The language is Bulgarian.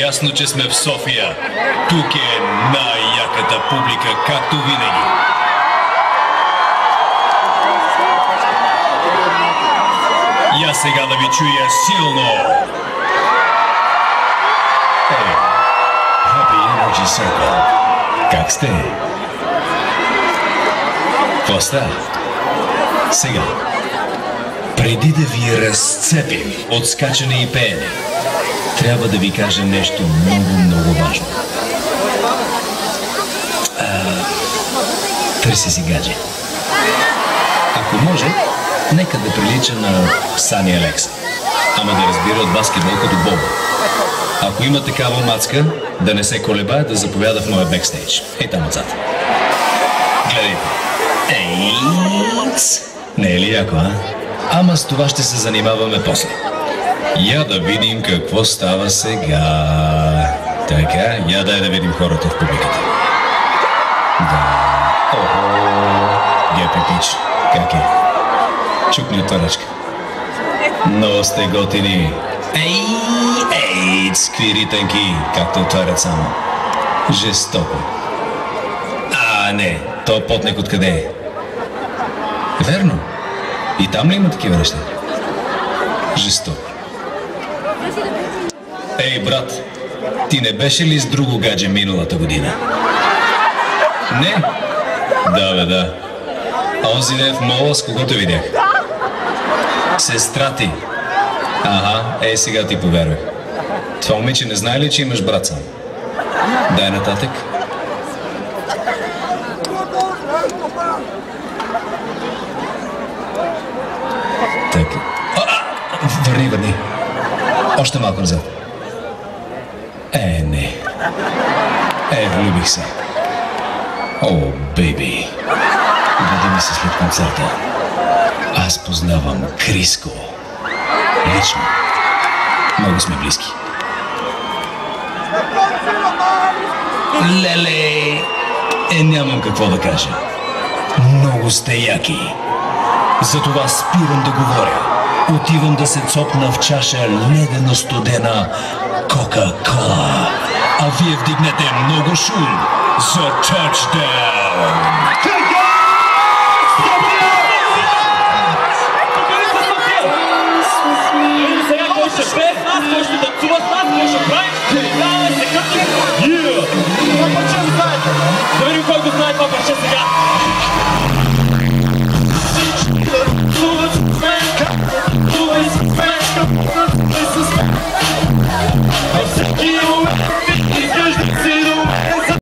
ясно, че сме в София. Тук е най-яката публика, както винаги. Я сега да ви чуя силно. Happy Energy Circle. Как сте? Какво става? Сега, преди да ви разцепим от скачане и пеене, трябва да ви кажа нещо много важно. Търси си гадже. Ако може, нека да прилича на Сани Алекса. Ама да разбира от баскетбол като Бобо. Ако има такава мацка, да не се колебае, да заповяда в моя бекстейдж. Ей там отзад. Гледайте. Ейц! Не е ли яко, а? Ама с това ще се занимаваме после. Я да видим какво става сега. Така, я дай да видим хората в публиката. Да. Охо. Гепи пич. Как е? Чукни от ръчка. Но сте готини. Ей, сквири тънки, както отварят само. Жестоко. Не, то потник откъде е? Верно. И там ли има такива неща? Жестоко. Ей, брат, ти не беше ли с друго гадже миналата година? Не? Да. Онзи ден в мола, с когото видях? Сестра ти. Ей, сега ти повярвах. Това момиче не знае ли, че имаш брат сам? Дай нататък. Така. Върни. Още малко назад. Не. Влюбих се. О, бейби. Бъди ми се след концерта. Аз познавам Криско. Лично. Много сме близки. Леле! Нямам какво да кажа. Много сте яки. Затова спирам да говоря. Отивам да се цопна в чаша ледено студена Кока-Кола. А вие вдигнете много шум за тъчдаун. Сега кой ще пее с нас, кой ще танцува с нас, кой ще прави? Давай се къпи! Това парче знаете! Да видим кой го знае това парче сега! Всеки момент